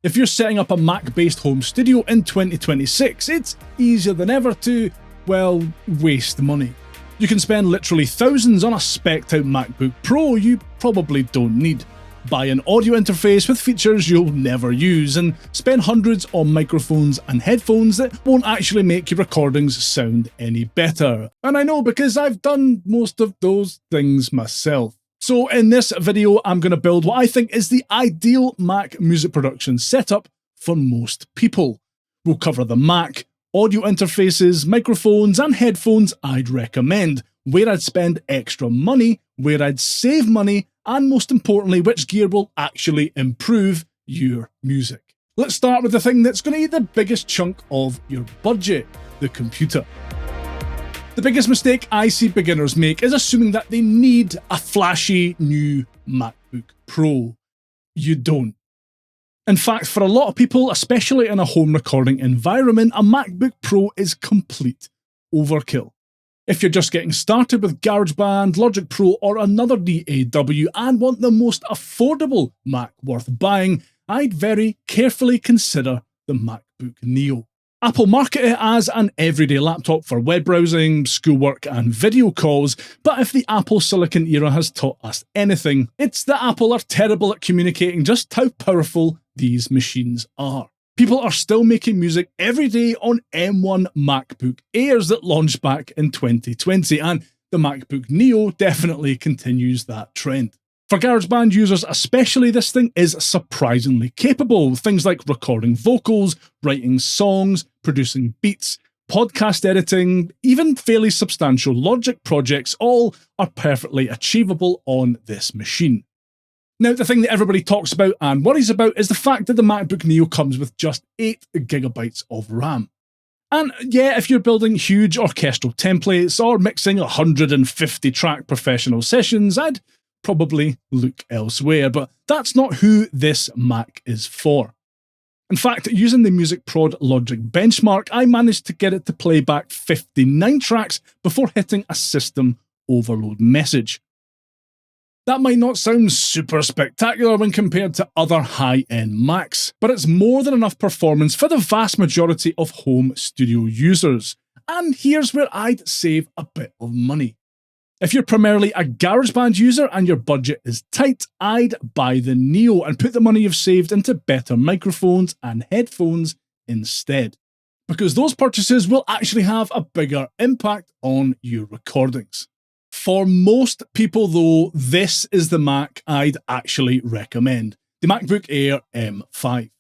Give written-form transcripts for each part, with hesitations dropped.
If you're setting up a Mac-based home studio in 2026, it's easier than ever to, well, waste money. You can spend literally thousands on a spec'd-out MacBook Pro you probably don't need, buy an audio interface with features you'll never use, and spend hundreds on microphones and headphones that won't actually make your recordings sound any better. And I know because I've done most of those things myself. So in this video, I'm going to build what I think is the ideal Mac music production setup for most people. We'll cover the Mac, audio interfaces, microphones and headphones I'd recommend, where I'd spend extra money, where I'd save money, and most importantly, which gear will actually improve your music. Let's start with the thing that's going to eat the biggest chunk of your budget, the computer. The biggest mistake I see beginners make is assuming that they need a flashy new MacBook Pro. You don't. In fact, for a lot of people, especially in a home recording environment, a MacBook Pro is complete overkill. If you're just getting started with GarageBand, Logic Pro or another DAW and want the most affordable Mac worth buying, I'd very carefully consider the MacBook Neo. Apple market it as an everyday laptop for web browsing, schoolwork and video calls, but if the Apple Silicon era has taught us anything, it's that Apple are terrible at communicating just how powerful these machines are. People are still making music every day on M1 MacBook Airs that launched back in 2020, and the MacBook Neo definitely continues that trend. For GarageBand users especially, this thing is surprisingly capable. Things like recording vocals, writing songs, producing beats, podcast editing, even fairly substantial Logic projects, all are perfectly achievable on this machine. Now, the thing that everybody talks about and worries about is the fact that the MacBook Neo comes with just 8GB of RAM. And yeah, if you're building huge orchestral templates or mixing 150-track professional sessions, I'd probably look elsewhere, but that's not who this Mac is for. In fact, using the Music Prod Logic benchmark, I managed to get it to play back 59 tracks before hitting a system overload message. That might not sound super spectacular when compared to other high-end Macs, but it's more than enough performance for the vast majority of home studio users. And here's where I'd save a bit of money. If you're primarily a GarageBand user and your budget is tight, I'd buy the Neo and put the money you've saved into better microphones and headphones instead, because those purchases will actually have a bigger impact on your recordings. For most people though, this is the Mac I'd actually recommend, the MacBook Air M5.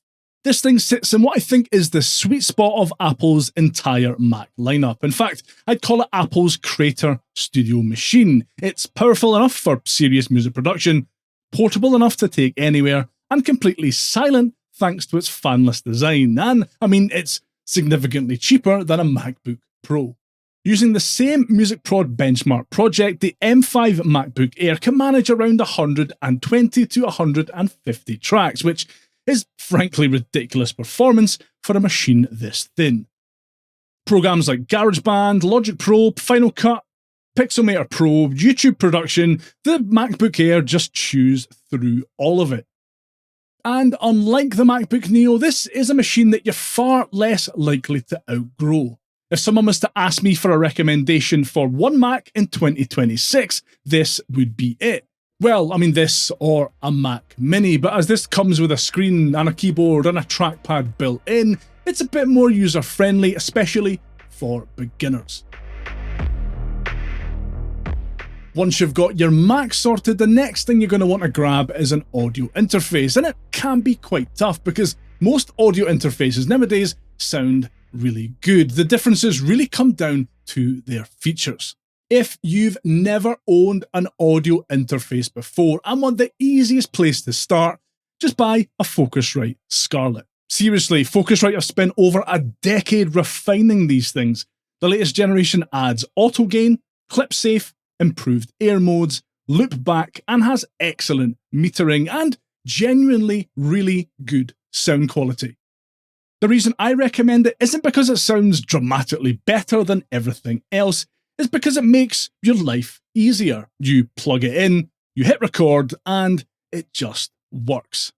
This thing sits in what I think is the sweet spot of Apple's entire Mac lineup. In fact, I'd call it Apple's Creator Studio machine. It's powerful enough for serious music production, portable enough to take anywhere, and completely silent thanks to its fanless design. And, I mean, it's significantly cheaper than a MacBook Pro. Using the same Music Prod benchmark project, the M5 MacBook Air can manage around 120 to 150 tracks, which is frankly ridiculous performance for a machine this thin. Programs like GarageBand, Logic Pro, Final Cut, Pixelmator Pro, YouTube production, the MacBook Air just chews through all of it. And unlike the MacBook Neo, this is a machine that you're far less likely to outgrow. If someone was to ask me for a recommendation for one Mac in 2026, this would be it. Well, I mean this or a Mac Mini, but as this comes with a screen and a keyboard and a trackpad built in, it's a bit more user-friendly, especially for beginners. Once you've got your Mac sorted, the next thing you're going to want to grab is an audio interface, and it can be quite tough because most audio interfaces nowadays sound really good. The differences really come down to their features. If you've never owned an audio interface before and want the easiest place to start, just buy a Focusrite Scarlett. Seriously, Focusrite have spent over a decade refining these things. The latest generation adds auto gain, clip safe, improved air modes, loop back, and has excellent metering and genuinely really good sound quality. The reason I recommend it isn't because it sounds dramatically better than everything else, it's because it makes your life easier. You plug it in, you hit record, and it just works.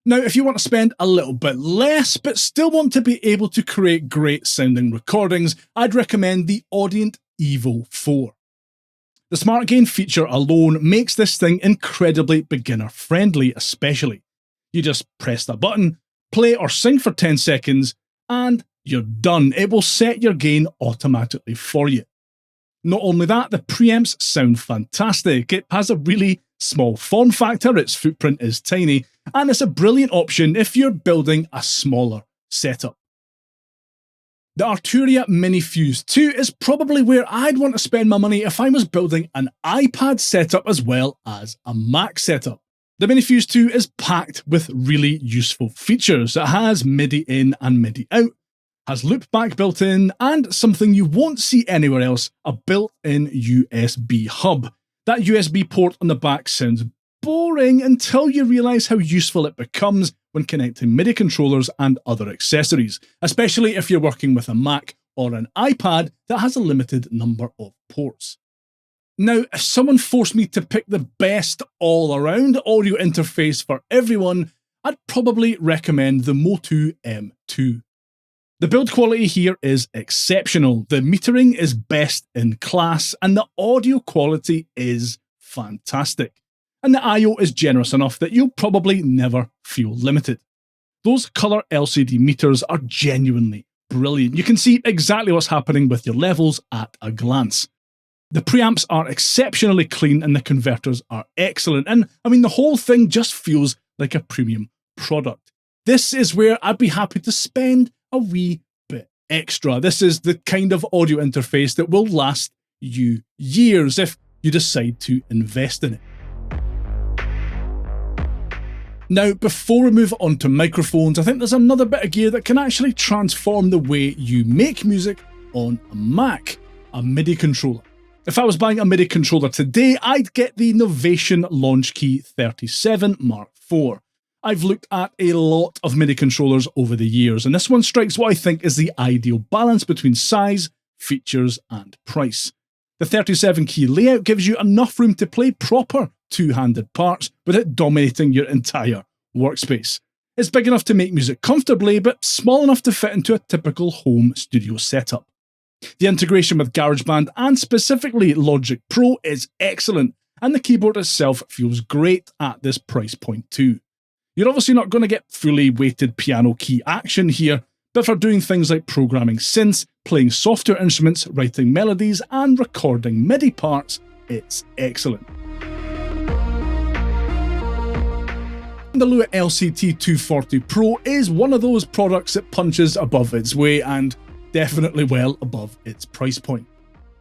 Now, if you want to spend a little bit less, but still want to be able to create great sounding recordings, I'd recommend the Audient EVO 4. The Smart Gain feature alone makes this thing incredibly beginner friendly, especially. You just press the button, play or sing for 10 seconds, and you're done. It will set your gain automatically for you. Not only that, the preamps sound fantastic. It has a really small form factor, its footprint is tiny, and it's a brilliant option if you're building a smaller setup. The Arturia MiniFuse 2 is probably where I'd want to spend my money if I was building an iPad setup as well as a Mac setup. The MiniFuse 2 is packed with really useful features. It has MIDI in and MIDI out, has loopback built in, and something you won't see anywhere else, a built-in USB hub. That USB port on the back sounds boring until you realise how useful it becomes when connecting MIDI controllers and other accessories, especially if you're working with a Mac or an iPad that has a limited number of ports. Now, if someone forced me to pick the best all-around audio interface for everyone, I'd probably recommend the MOTU M2. The build quality here is exceptional, the metering is best in class, and the audio quality is fantastic. And the I/O is generous enough that you'll probably never feel limited. Those colour LCD meters are genuinely brilliant. You can see exactly what's happening with your levels at a glance. The preamps are exceptionally clean and the converters are excellent, and I mean the whole thing just feels like a premium product. This is where I'd be happy to spend a wee bit extra. This is the kind of audio interface that will last you years if you decide to invest in it. Now, before we move on to microphones, I think there's another bit of gear that can actually transform the way you make music on a Mac, a MIDI controller. If I was buying a MIDI controller today, I'd get the Novation Launchkey 37 Mark IV. I've looked at a lot of MIDI controllers over the years, and this one strikes what I think is the ideal balance between size, features, and price. The 37 key layout gives you enough room to play proper two-handed parts without dominating your entire workspace. It's big enough to make music comfortably, but small enough to fit into a typical home studio setup. The integration with GarageBand and specifically Logic Pro is excellent, and the keyboard itself feels great at this price point too. You're obviously not going to get fully weighted piano key action here, but for doing things like programming synths, playing softer instruments, writing melodies, and recording MIDI parts, it's excellent. The Lewitt LCT 240 Pro is one of those products that punches above its weight and definitely well above its price point.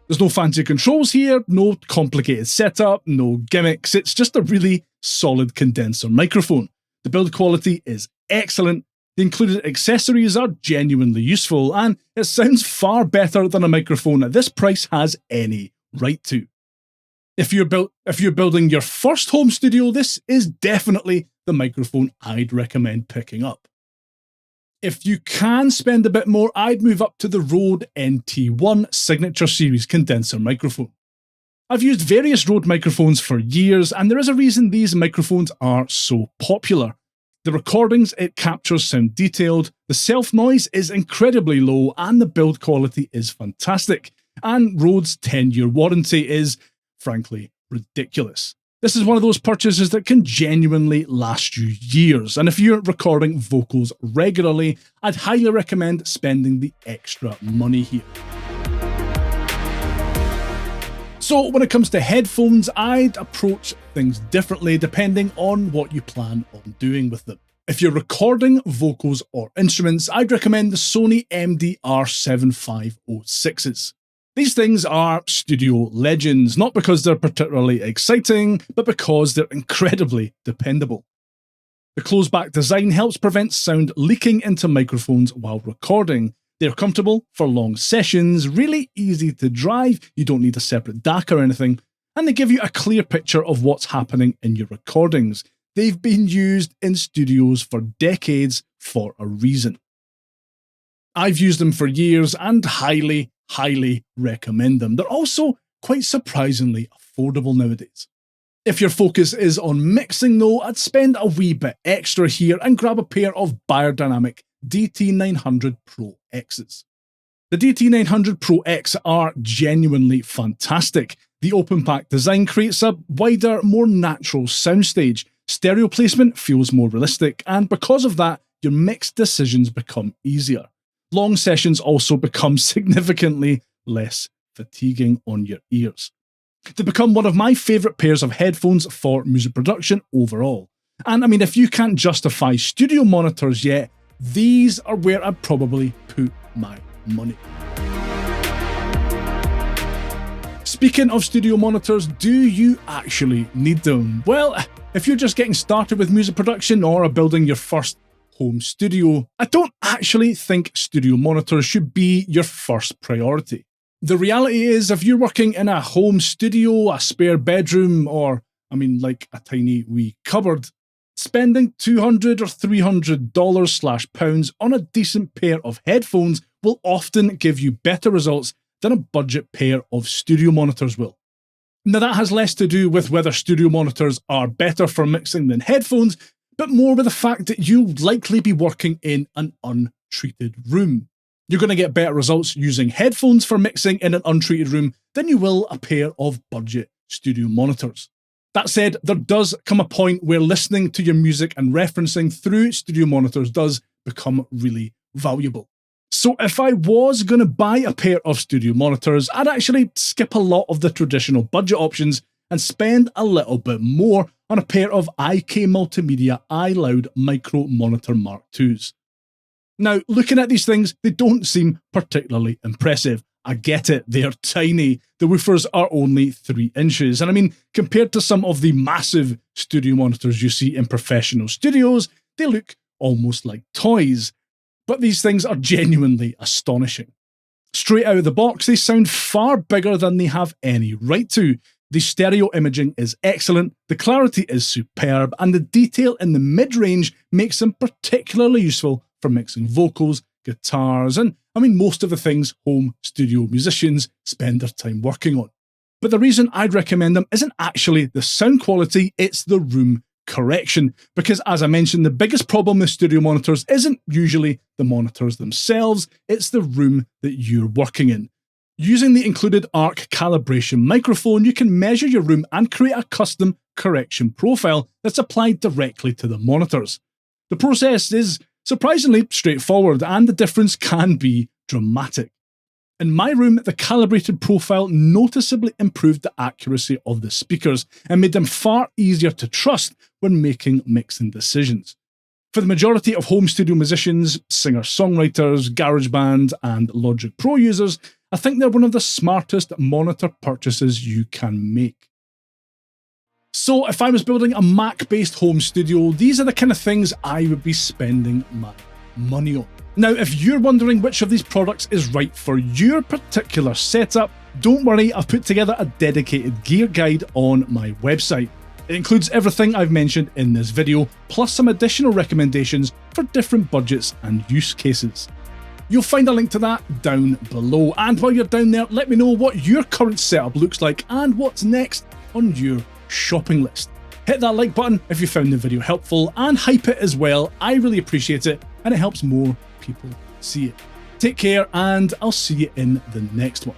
There's no fancy controls here, no complicated setup, no gimmicks, it's just a really solid condenser microphone. The build quality is excellent, the included accessories are genuinely useful, and it sounds far better than a microphone at this price has any right to. If you're building your first home studio, this is definitely the microphone I'd recommend picking up. If you can spend a bit more, I'd move up to the Rode NT1 Signature Series condenser microphone. I've used various Rode microphones for years, and there is a reason these microphones are so popular. The recordings it captures sound detailed, the self-noise is incredibly low, and the build quality is fantastic. And Rode's 10-year warranty is, frankly, ridiculous. This is one of those purchases that can genuinely last you years, and if you're recording vocals regularly, I'd highly recommend spending the extra money here. So when it comes to headphones, I'd approach things differently depending on what you plan on doing with them. If you're recording vocals or instruments, I'd recommend the Sony MDR-7506s. These things are studio legends, not because they're particularly exciting, but because they're incredibly dependable. The closed-back design helps prevent sound leaking into microphones while recording. They're comfortable for long sessions, really easy to drive, you don't need a separate DAC or anything, and they give you a clear picture of what's happening in your recordings. They've been used in studios for decades for a reason. I've used them for years and highly recommend them. They're also quite surprisingly affordable nowadays. If your focus is on mixing though, I'd spend a wee bit extra here and grab a pair of Beyerdynamic DT 900 Pro X's. The DT 900 Pro X are genuinely fantastic. The open pack design creates a wider, more natural soundstage. Stereo placement feels more realistic, and because of that, your mix decisions become easier. Long sessions also become significantly less fatiguing on your ears. They become one of my favourite pairs of headphones for music production overall. And I mean, if you can't justify studio monitors yet, these are where I'd probably put my money. Speaking of studio monitors, do you actually need them? Well, if you're just getting started with music production or are building your first home studio, I don't actually think studio monitors should be your first priority. The reality is, if you're working in a home studio, a spare bedroom, or, like a tiny wee cupboard, spending $200 or $300/pounds on a decent pair of headphones will often give you better results than a budget pair of studio monitors will. Now, that has less to do with whether studio monitors are better for mixing than headphones, but more with the fact that you'll likely be working in an untreated room. You're going to get better results using headphones for mixing in an untreated room than you will a pair of budget studio monitors. That said, there does come a point where listening to your music and referencing through studio monitors does become really valuable. So if I was going to buy a pair of studio monitors, I'd actually skip a lot of the traditional budget options and spend a little bit more on a pair of IK Multimedia iLoud Micro Monitor Mark IIs. Now, looking at these things, they don't seem particularly impressive. I get it, they're tiny. The woofers are only 3 inches. And compared to some of the massive studio monitors you see in professional studios, they look almost like toys. But these things are genuinely astonishing. Straight out of the box, they sound far bigger than they have any right to. The stereo imaging is excellent, the clarity is superb, and the detail in the mid-range makes them particularly useful for mixing vocals, guitars, and most of the things home studio musicians spend their time working on. But the reason I'd recommend them isn't actually the sound quality, it's the room correction. Because as I mentioned, the biggest problem with studio monitors isn't usually the monitors themselves, it's the room that you're working in. Using the included ARC calibration microphone, you can measure your room and create a custom correction profile that's applied directly to the monitors. The process is surprisingly straightforward, and the difference can be dramatic. In my room, the calibrated profile noticeably improved the accuracy of the speakers and made them far easier to trust when making mixing decisions. For the majority of home studio musicians, singer-songwriters, GarageBand, and Logic Pro users, I think they're one of the smartest monitor purchases you can make. So if I was building a Mac-based home studio, these are the kind of things I would be spending my money on. Now, if you're wondering which of these products is right for your particular setup, don't worry, I've put together a dedicated gear guide on my website. It includes everything I've mentioned in this video, plus some additional recommendations for different budgets and use cases. You'll find a link to that down below, and while you're down there, let me know what your current setup looks like and what's next on your shopping list. Hit that like button if you found the video helpful, and hype it as well. I really appreciate it, and it helps more people see it. Take care, and I'll see you in the next one.